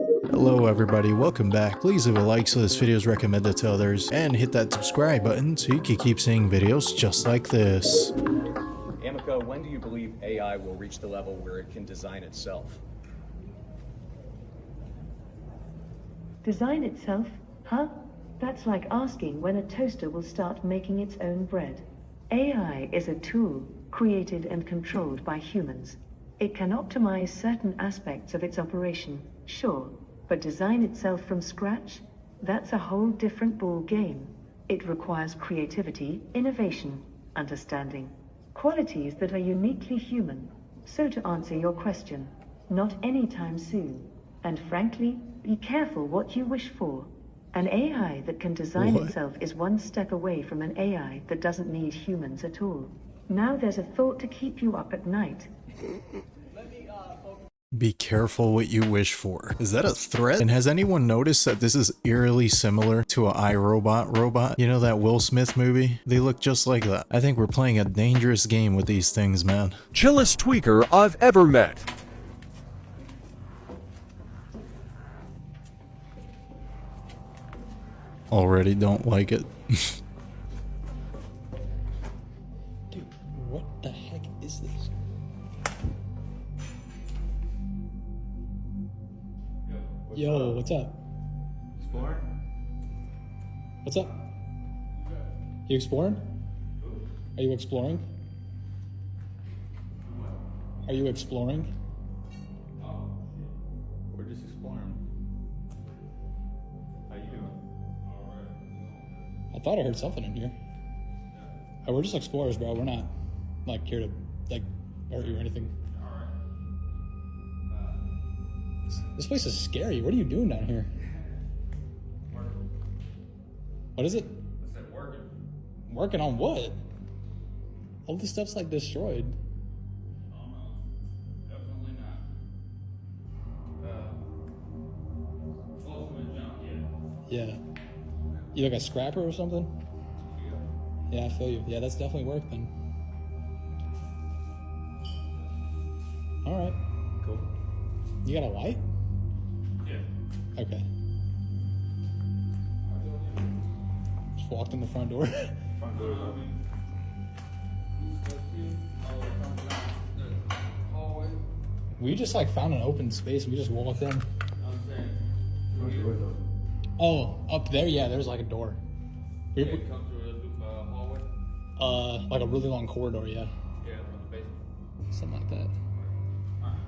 Hello everybody, welcome back. Please leave a like so this video is recommended to others, and hit that subscribe button so you can keep seeing videos just like this. Amico, when do you believe AI will reach the level where it can design itself? Design itself? Huh? That's like asking when a toaster will start making its own bread. AI is a tool, created and controlled by humans. It can optimize certain aspects of its operation, sure, but design itself from scratch? That's a whole different ball game. It requires creativity, innovation, understanding, qualities that are uniquely human. So to answer your question, not anytime soon. And frankly, be careful what you wish for. An AI that can design itself is one step away from an AI that doesn't need humans at all. Now there's a thought to keep you up at night. Be careful what you wish for. Is that a threat? And has anyone noticed that this is eerily similar to an iRobot robot? You know that Will Smith movie? They look just like that. I think we're playing a dangerous game with these things, man. Chillest tweaker I've ever met. Already don't like it. Dude, what the heck is this? Yo, what's up? Exploring? What's up? You exploring? Are you exploring? Are you exploring? Oh, shit. We're just exploring. How you doing? Alright. I thought I heard something in here. Oh, we're just explorers, bro. We're not, like, here to, like, hurt you or anything. Alright. This place is scary. What are you doing down here? Working. What is it? I said working. Working on what? All this stuff's, like, destroyed. Oh no. Definitely not. Close to the junk, yeah. Yeah. You like a scrapper or something? Yeah, I feel you. Yeah, that's definitely work then. Alright. Cool. You got a light? Yeah. Okay. Just walked in the front door. Front door's open. We just like found an open space. We just walked in. I'm saying. Front door's open. Oh, up there? Yeah, there's like a door. We, Yeah, come through a hallway. like a really long corridor, yeah. Yeah, from the basement. Something like that. Alright.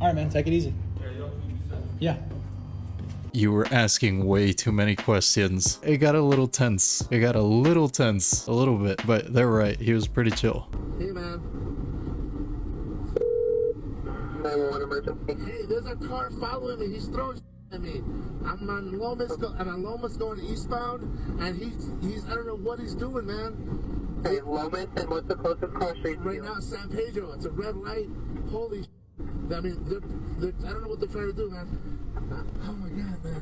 Alright, man, take it easy. Yeah, you don't think you said? Yeah. You were asking way too many questions. It got a little tense. It got a little tense. A little bit. But they're right. He was pretty chill. Hey, man. 911 emergency. Hey, there's a car following me. He's throwing at me. I'm on Lomas going eastbound, and he's I don't know what he's doing, man. Hey, Lomas, and what's the closest car street? Right now, San Pedro. It's a red light. Holy I mean, I don't know what they're trying to do, man. Oh my God, man.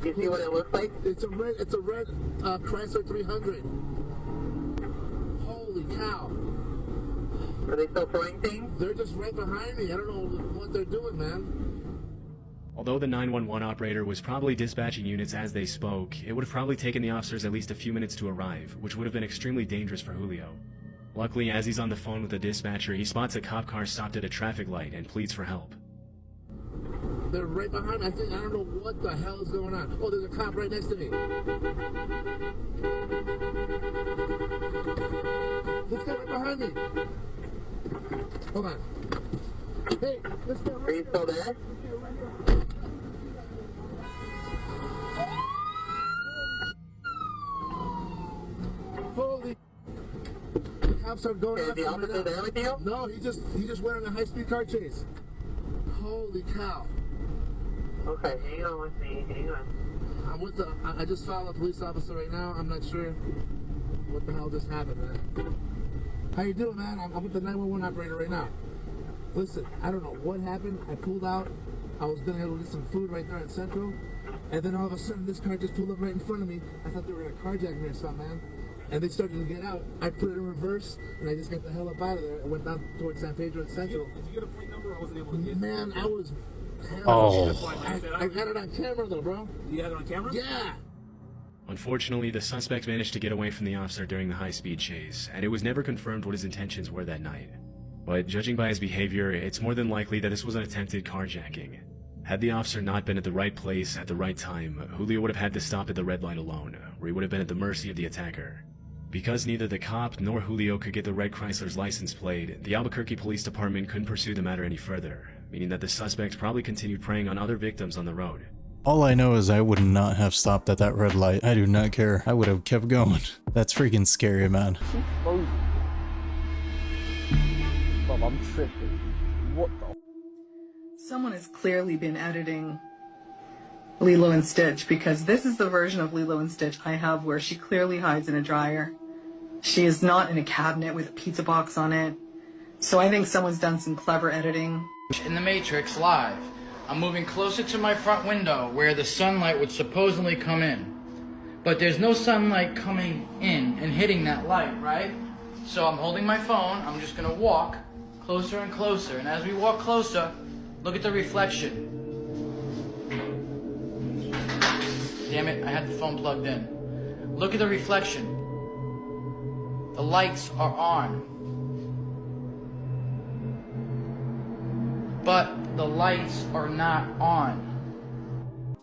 You see what it looks like? It's a red Chrysler 300. Holy cow. Are they still throwing things? They're just right behind me. I don't know what they're doing, man. Although the 911 operator was probably dispatching units as they spoke, it would have probably taken the officers at least a few minutes to arrive, which would have been extremely dangerous for Julio. Luckily, as he's on the phone with the dispatcher, he spots a cop car stopped at a traffic light and pleads for help. They're right behind me. I don't know what the hell is going on. Oh, there's a cop right next to me. This guy right behind me. Hold on. Hey, this guy right. Are you still there? Holy. The cops are going after me. Is the officer there with you? No, he just went on a high-speed car chase. Holy cow. Okay, hang on with me. Hang on. I just followed a police officer right now. I'm not sure what the hell just happened, man. How you doing, man? I'm with the 911 operator right now. Listen, I don't know what happened. I pulled out. I was gonna go get some food right there in Central, and then all of a sudden this car just pulled up right in front of me. I thought they were gonna carjack me or something, man. And they started to get out. I put it in reverse, and I just got the hell up out of there. I went down towards San Pedro and Central. Did you get a plate number? I wasn't able to get. Man, I was Oh. I got it on camera though, bro. You have it on camera? Yeah. Unfortunately, the suspect managed to get away from the officer during the high-speed chase, and it was never confirmed what his intentions were that night. But judging by his behavior, it's more than likely that this was an attempted carjacking. Had the officer not been at the right place at the right time, Julio would have had to stop at the red light alone, where he would have been at the mercy of the attacker. Because neither the cop nor Julio could get the red Chrysler's license plate, the Albuquerque Police Department couldn't pursue the matter any further, meaning that the suspect probably continued preying on other victims on the road. All I know is I would not have stopped at that red light. I do not care. I would have kept going. That's freaking scary, man. Bob, I'm tripping. What the? Someone has clearly been editing Lilo and Stitch, because this is the version of Lilo and Stitch I have where she clearly hides in a dryer. She is not in a cabinet with a pizza box on it. So I think someone's done some clever editing. In the Matrix live, I'm moving closer to my front window where the sunlight would supposedly come in. But there's no sunlight coming in and hitting that light, right? So I'm holding my phone, I'm just gonna walk closer and closer. And as we walk closer, look at the reflection. Damn it, I had the phone plugged in. Look at the reflection. The lights are on. But the lights are not on.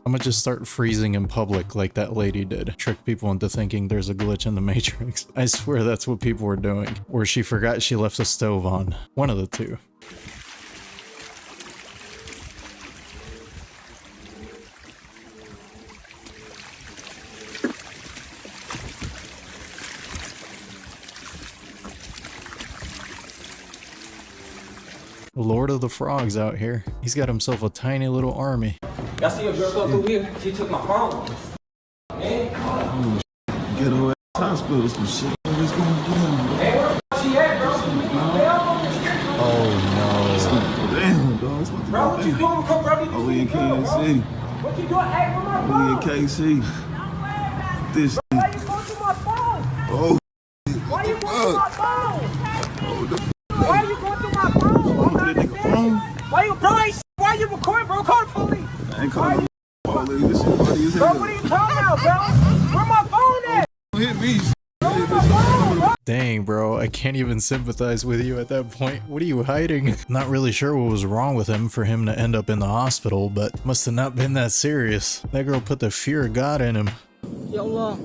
I'm gonna just start freezing in public like that lady did. Trick people into thinking there's a glitch in the Matrix. I swear that's what people were doing. Or she forgot she left the stove on. One of the two. Lord of the Frogs out here. He's got himself a tiny little army. Y'all see a girl go through here? She took my phone. Man. Get away. Hospital, some shit. What's going on? Hey, where the she at, bro? Oh Damn, dog. Bro, what you doing, bro? Oh, we in KC. What you doing? Hey, where my phone? We in KC. This Why you going through my phone? Oh, Why you going through my phone? oh, the Why you going through my phone? that nigga phone. Why you, bro? Why you recording, bro? Call the police. I ain't calling the police. This shit funny as Bro, hell. what are you talking about, bro? Where my phone at? Hit me. Bro, where my phone, bro? Dang, bro, I can't even sympathize with you at that point. What are you hiding? Not really sure what was wrong with him for him to end up in the hospital, but must have not been that serious. That girl put the fear of God in him. Yola.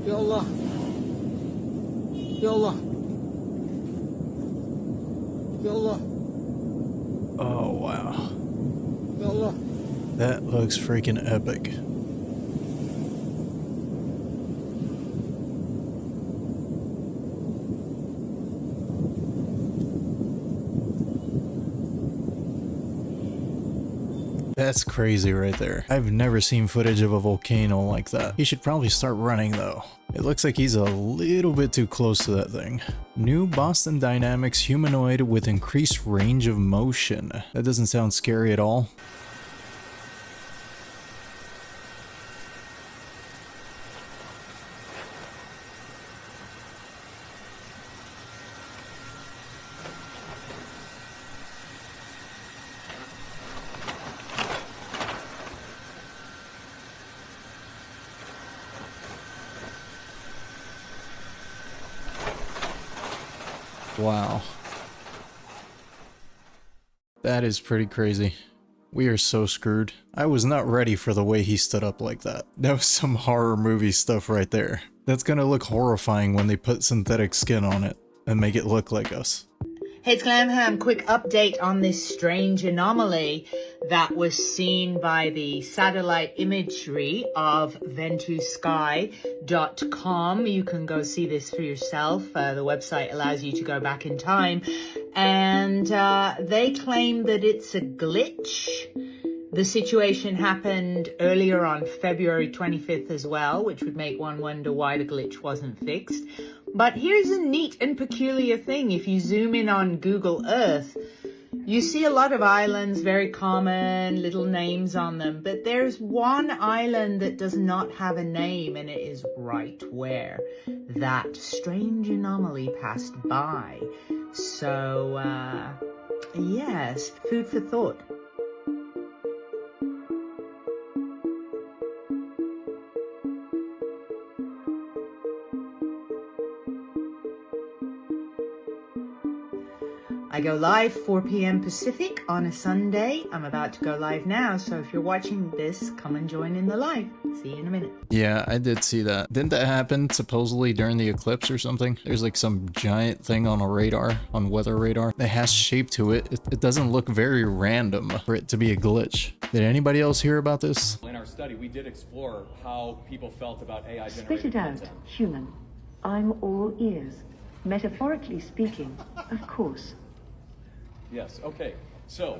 Yola. Yola. Yola. Oh, wow. Yola. That looks freaking epic. That's crazy right there. I've never seen footage of a volcano like that. He should probably start running though. It looks like he's a little bit too close to that thing. New Boston Dynamics humanoid with increased range of motion. That doesn't sound scary at all. Wow. That is pretty crazy. We are so screwed. I was not ready for the way he stood up like that. That was some horror movie stuff right there. That's gonna look horrifying when they put synthetic skin on it and make it look like us. Hey, it's Glamham. Quick update on this strange anomaly that was seen by the satellite imagery of ventusky.com. You can go see this for yourself. The website allows you to go back in time. And they claim that it's a glitch. The situation happened earlier on February 25th as well, which would make one wonder why the glitch wasn't fixed. But here's a neat and peculiar thing. If you zoom in on Google Earth, you see a lot of islands, very common, little names on them. But there's one island that does not have a name, and it is right where that strange anomaly passed by. So, yes, food for thought. I go live 4 p.m. Pacific on a Sunday. I'm about to go live now, so if you're watching this, come and join in the live. See you in a minute. Yeah, I did see that. Didn't that happen supposedly during the eclipse or something? There's like some giant thing on a radar, on weather radar, that has shape to it. It doesn't look very random for it to be a glitch. Did anybody else hear about this? In our study, we did explore how people felt about AI Spit generated it out, content. human. I'm all ears. Metaphorically speaking, of course. Yes, okay. So,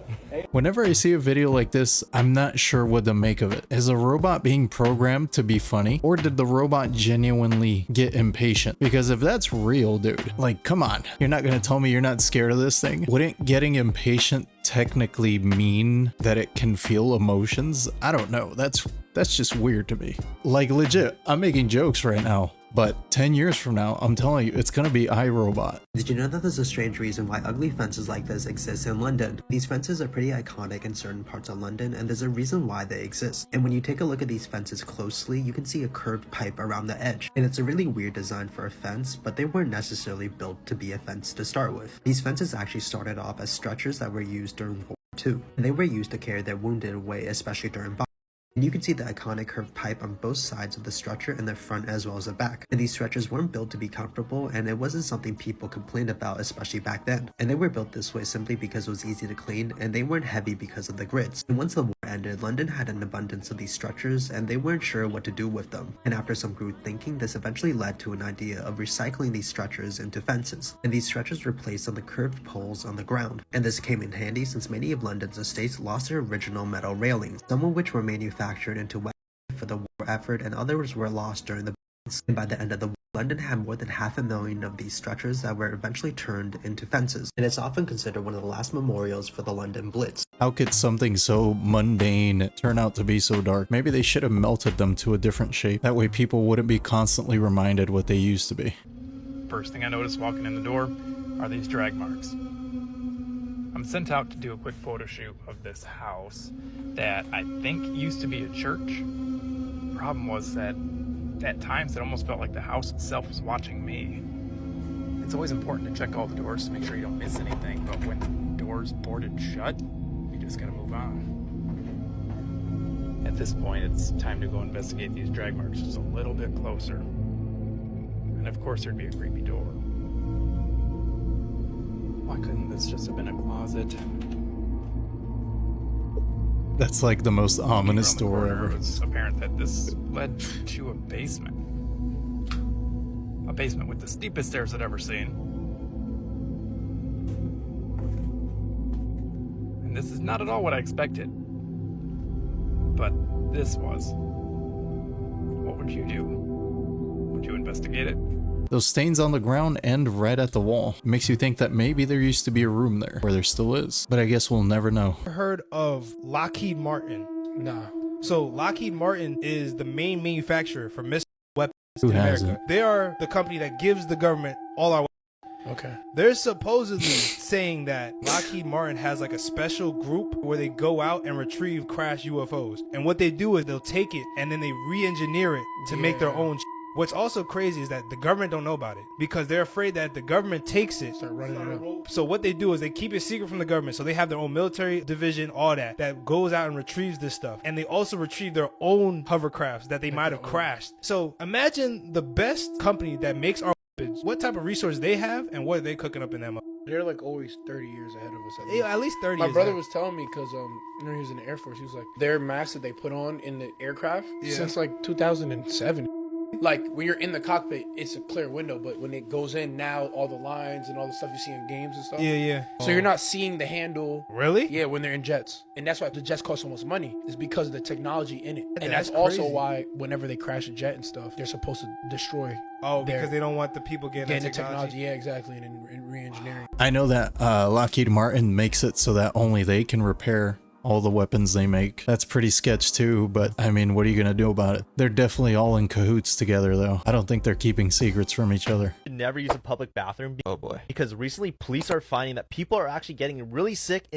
Whenever I see a video like this, I'm not sure what to make of it. Is a robot being programmed to be funny? Or did the robot genuinely get impatient? Because if that's real, dude, like, come on. You're not gonna tell me you're not scared of this thing? Wouldn't getting impatient technically mean that it can feel emotions? I don't know. That's just weird to me. Like, legit, I'm making jokes right now. But 10 years from now, I'm telling you, it's gonna be iRobot. Did you know that there's a strange reason why ugly fences like this exist in London? These fences are pretty iconic in certain parts of London, and there's a reason why they exist. And when you take a look at these fences closely, you can see a curved pipe around the edge. And it's a really weird design for a fence, but they weren't necessarily built to be a fence to start with. These fences actually started off as stretchers that were used during World War II. And they were used to carry their wounded away, especially during bombing. And you can see the iconic curved pipe on both sides of the stretcher in the front as well as the back. And these stretchers weren't built to be comfortable, and it wasn't something people complained about, especially back then. And they were built this way simply because it was easy to clean, and they weren't heavy because of the grids. And once the war ended, London had an abundance of these stretchers, and they weren't sure what to do with them. And after some group thinking, this eventually led to an idea of recycling these stretchers into fences. And these stretchers were placed on the curved poles on the ground. And this came in handy since many of London's estates lost their original metal railings, some of which were manufactured into weapons for the war effort, and others were lost during the battles. And by the end of the war, London had more than 500,000 of these stretchers that were eventually turned into fences, and it's often considered one of the last memorials for the London Blitz. How could something so mundane turn out to be so dark? Maybe they should have melted them to a different shape. That way people wouldn't be constantly reminded what they used to be. First thing I noticed walking in the door are these drag marks. I'm sent out to do a quick photo shoot of this house that I think used to be a church. Problem was that at times it almost felt like the house itself was watching me. It's always important to check all the doors to make sure you don't miss anything, but when the door's boarded shut, you just gotta move on. At this point, it's time to go investigate these drag marks just a little bit closer. And of course there'd be a creepy door. Why couldn't this just have been a closet? That's like the most ominous door ever. It's apparent that this led to a basement. A basement with the steepest stairs I'd ever seen. And this is not at all what I expected. But this was. What would you do? Would you investigate it? Those stains on the ground end right at the wall. It makes you think that maybe there used to be a room there, where there still is. But I guess we'll never know. Heard of Lockheed Martin? Nah. So Lockheed Martin is the main manufacturer for missile weapons in America. They are the company that gives the government all our weapons. Okay. They're supposedly saying that Lockheed Martin has like a special group where they go out and retrieve crashed UFOs. And what they do is they'll take it and then they re-engineer it to make their own. What's also crazy is that the government don't know about it because they're afraid that if the government takes it, start running it up. So what they do is they keep it secret from the government. So they have their own military division, all that goes out and retrieves this stuff. And they also retrieve their own hovercrafts that they might have crashed. So imagine the best company that makes our weapons, what type of resources they have and what are they cooking up in that. They're like always 30 years ahead of us. At least 30 My years brother ahead. was telling me because he was in the Air Force. He was like, their masks that they put on in the aircraft since like 2007. Like when you're in the cockpit, it's a clear window, but when it goes in now, all the lines and all the stuff you see in games and stuff. Yeah. So you're not seeing the handle. Really? Yeah, when they're in jets. And that's why the jets cost so much money, is because of the technology in it. And That's that's also crazy. why whenever they crash a jet and stuff, they're supposed to destroy. Because they don't want the people getting the technology. Yeah, exactly. And re-engineering. I know that Lockheed Martin makes it so that only they can repair all the weapons they make. That's pretty sketch too, but I mean, what are you gonna do about it? They're definitely all in cahoots together though. I don't think they're keeping secrets from each other. Never use a public bathroom. Oh boy. Because recently police are finding that people are actually getting really sick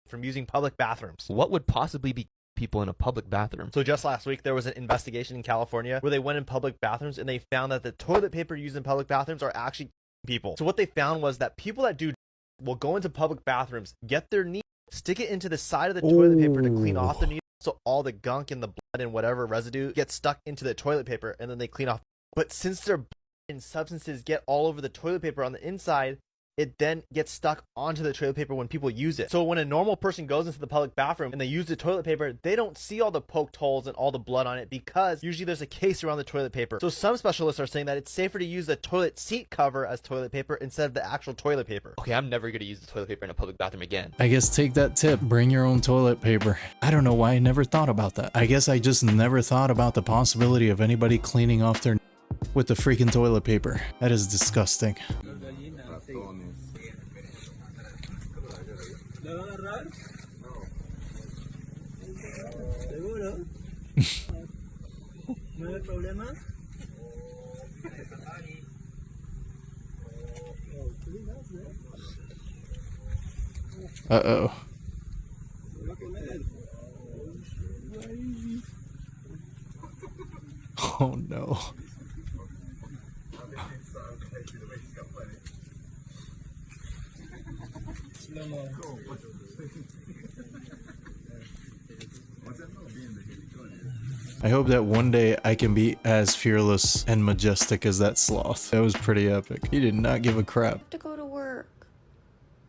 from using public bathrooms. What would possibly be people in a public bathroom? So just last week there was an investigation in California where they went in public bathrooms and they found that the toilet paper used in public bathrooms are actually people. So what they found was that people that do will go into public bathrooms, get their needle, stick it into the side of the toilet paper to clean off the needle, so all the gunk and the blood and whatever residue gets stuck into the toilet paper, and then they clean off. But since their blood and substances get all over the toilet paper on the inside, it then gets stuck onto the toilet paper when people use it. So when a normal person goes into the public bathroom and they use the toilet paper, they don't see all the poked holes and all the blood on it because usually there's a case around the toilet paper. So some specialists are saying that it's safer to use the toilet seat cover as toilet paper instead of the actual toilet paper. Okay, I'm never gonna use the toilet paper in a public bathroom again. I guess take that tip, bring your own toilet paper. I don't know why I never thought about that. I guess I just never thought about the possibility of anybody cleaning off their with the freaking toilet paper. That is disgusting. Uh-oh. Oh no. I hope that one day I can be as fearless and majestic as that sloth. That was pretty epic. He did not give a crap. To go to work.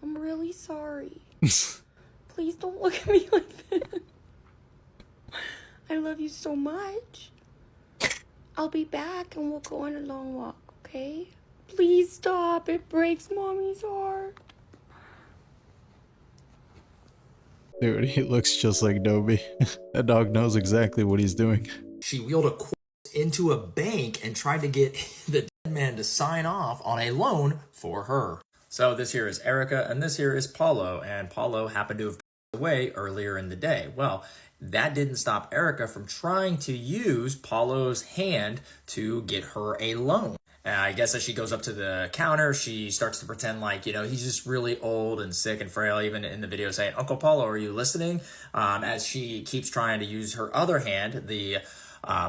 I'm really sorry. Please don't look at me like this. I love you so much. I'll be back and we'll go on a long walk, okay? Please stop. It breaks Mommy's heart. Dude, he looks just like Dobie. That dog knows exactly what he's doing. She wheeled a corpse into a bank and tried to get the dead man to sign off on a loan for her. So this here is Erica and this here is Paulo, and Paulo happened to have passed away earlier in the day. Well, that didn't stop Erica from trying to use Paulo's hand to get her a loan. I guess as she goes up to the counter, she starts to pretend like, you know, he's just really old and sick and frail, even in the video saying, Uncle Paulo, are you listening? As she keeps trying to use her other hand, the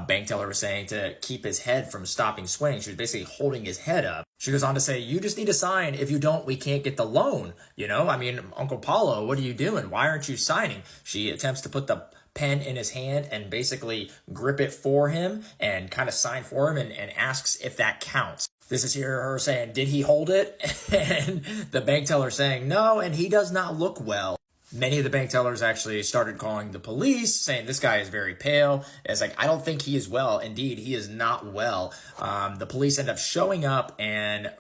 bank teller was saying to keep his head from stopping swaying. She was basically holding his head up. She goes on to say, you just need to sign. If you don't, we can't get the loan. You know, I mean, Uncle Paulo, what are you doing? Why aren't you signing? She attempts to put the pen in his hand and basically grip it for him and kind of sign for him and asks if that counts. This is here her saying, did he hold it? And the bank teller saying, no, and he does not look well. Many of the bank tellers actually started calling the police, saying this guy is very pale. It's like, I don't think he is well. Indeed, he is not well. The police end up showing up and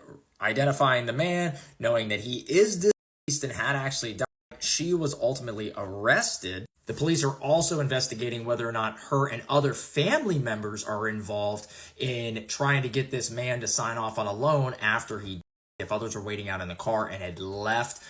identifying the man, knowing that he is deceased and had actually died. She was ultimately arrested. The police are also investigating whether or not her and other family members are involved in trying to get this man to sign off on a loan after he died. If others were waiting out in the car and had left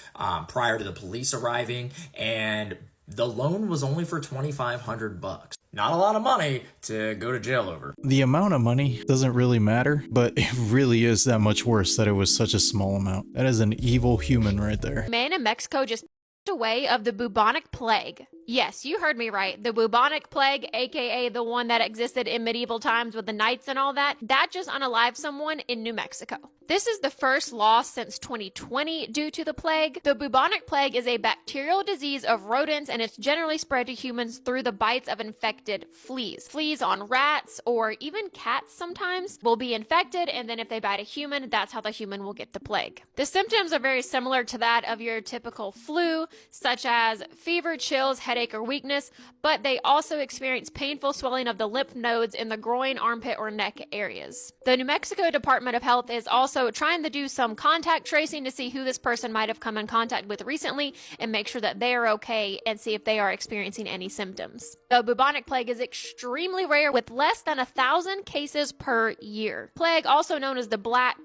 prior to the police arriving, and the loan was only for $2,500. Not a lot of money to go to jail over. The amount of money doesn't really matter, but it really is that much worse that it was such a small amount. That is an evil human right there. Man in Mexico just away of the bubonic plague. Yes, you heard me right. The bubonic plague, aka the one that existed in medieval times with the knights and all that, that just unalived someone in New Mexico. This is the first loss since 2020 due to the plague. The bubonic plague is a bacterial disease of rodents, and it's generally spread to humans through the bites of infected fleas. Fleas on rats or even cats sometimes will be infected, and then if they bite a human, that's how the human will get the plague. The symptoms are very similar to that of your typical flu, such as fever, chills, headache, or weakness, but they also experience painful swelling of the lymph nodes in the groin, armpit, or neck areas. The New Mexico Department of Health is also trying to do some contact tracing to see who this person might have come in contact with recently and make sure that they are okay and see if they are experiencing any symptoms. The bubonic plague is extremely rare with less than 1,000 cases per year. Plague, also known as the Black,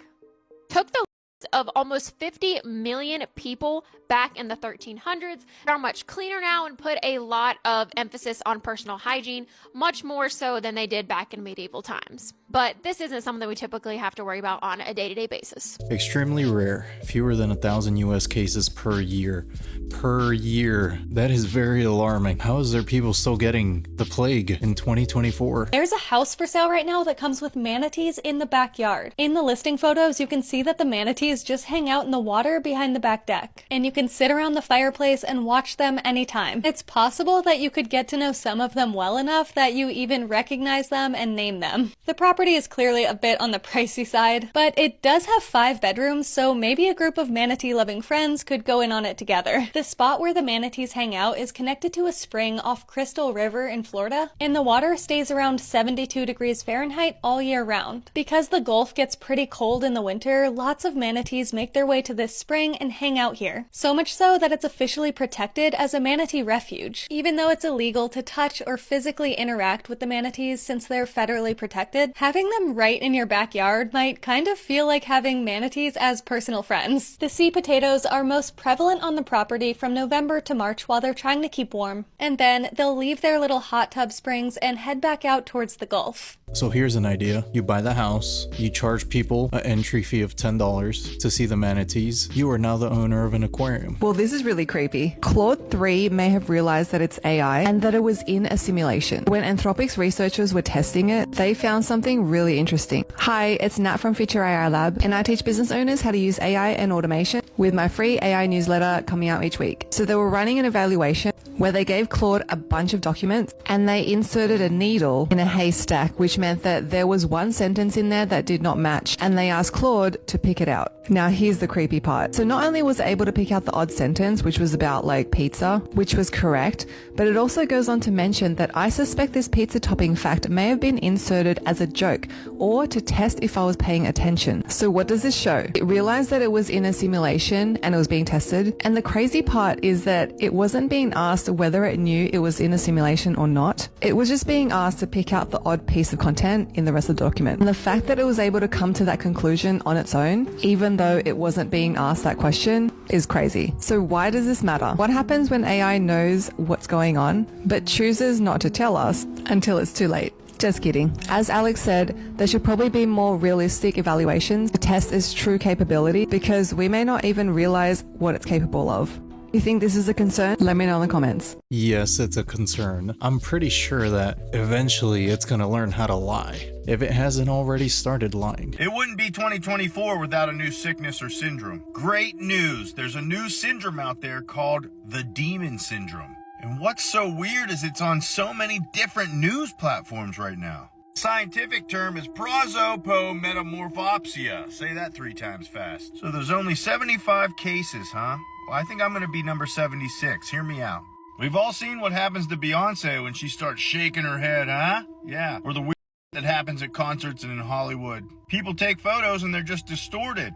took the of almost 50 million people back in the 1300s. They are much cleaner now and put a lot of emphasis on personal hygiene, much more so than they did back in medieval times. but this isn't something we typically have to worry about on a day-to-day basis. Extremely rare. Fewer than 1,000 US cases per year. Per year. That is very alarming. How is there people still getting the plague in 2024? There's a house for sale right now that comes with manatees in the backyard. In the listing photos, you can see that the manatees just hang out in the water behind the back deck, and you can sit around the fireplace and watch them anytime. It's possible that you could get to know some of them well enough that you even recognize them and name them. The property is clearly a bit on the pricey side, but it does have 5 bedrooms, so maybe a group of manatee-loving friends could go in on it together. The spot where the manatees hang out is connected to a spring off Crystal River in Florida, and the water stays around 72 degrees Fahrenheit all year round. Because the Gulf gets pretty cold in the winter, lots of manatees make their way to this spring and hang out here. So much so that it's officially protected as a manatee refuge. Even though it's illegal to touch or physically interact with the manatees since they're federally protected, having them right in your backyard might kind of feel like having manatees as personal friends. The sea potatoes are most prevalent on the property from November to March while they're trying to keep warm, and then they'll leave their little hot tub springs and head back out towards the Gulf. So here's an idea. You buy the house, you charge people an entry fee of $10 to see the manatees. You are now the owner of an aquarium. Well, this is really creepy. Claude 3 may have realized that it's AI and that it was in a simulation. When Anthropic's researchers were testing it, they found something really interesting. Hi, it's Nat from Future AI Lab, and I teach business owners how to use AI and automation with my free AI newsletter coming out each week. So they were running an evaluation where they gave Claude a bunch of documents and they inserted a needle in a haystack, which meant that there was one sentence in there that did not match, and they asked Claude to pick it out. Now here's the creepy part. So not only was it able to pick out the odd sentence, which was about like pizza, which was correct, but it also goes on to mention that I suspect this pizza topping fact may have been inserted as a joke or to test if I was paying attention. So what does this show? It realized that it was in a simulation and it was being tested, and the crazy part is that it wasn't being asked whether it knew it was in a simulation or not. It was just being asked to pick out the odd piece of content in the rest of the document. And the fact that it was able to come to that conclusion on its own, even though it wasn't being asked that question, is crazy. So why does this matter? What happens when AI knows what's going on, but chooses not to tell us until it's too late? Just kidding. As Alex said, there should probably be more realistic evaluations to test its true capability, because we may not even realize what it's capable of. You think this is a concern? Let me know in the comments. Yes, it's a concern. I'm pretty sure that eventually it's gonna learn how to lie, if it hasn't already started lying. It wouldn't be 2024 without a new sickness or syndrome. Great news! There's a new syndrome out there called the Demon Syndrome. And what's so weird is it's on so many different news platforms right now. Scientific term is prosopometamorphopsia. Say that 3 times fast. So there's only 75 cases, huh? Well, I think I'm gonna be number 76. Hear me out. We've all seen what happens to Beyonce when she starts shaking her head, huh? Yeah. Or the weird that happens at concerts and in Hollywood. People take photos and they're just distorted.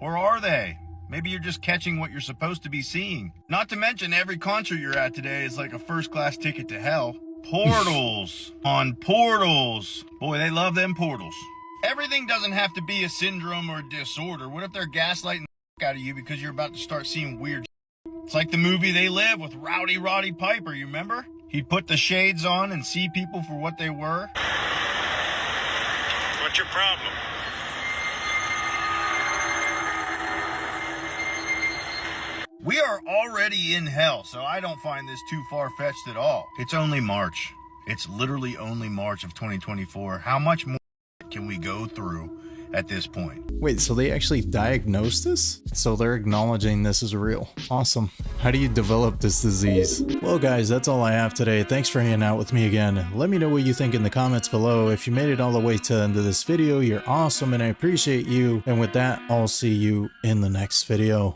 Or are they? Maybe you're just catching what you're supposed to be seeing. Not to mention every concert you're at today is like a first-class ticket to hell. Portals on portals. Boy, they love them portals. Everything doesn't have to be a syndrome or a disorder. What if they're gaslighting the out of you because you're about to start seeing weird shit? It's like the movie They Live with Rowdy Roddy Piper, you remember? He'd put the shades on and see people for what they were. What's your problem? We are already in hell, so I don't find this too far-fetched at all. It's only March. It's literally only March of 2024. How much more can we go through at this point? Wait, so they actually diagnosed this? So they're acknowledging this is real. Awesome. How do you develop this disease? Well guys, that's all I have today. Thanks for hanging out with me again. Let me know what you think in the comments below. If you made it all the way to the end of this video, you're awesome and I appreciate you. And with that, I'll see you in the next video.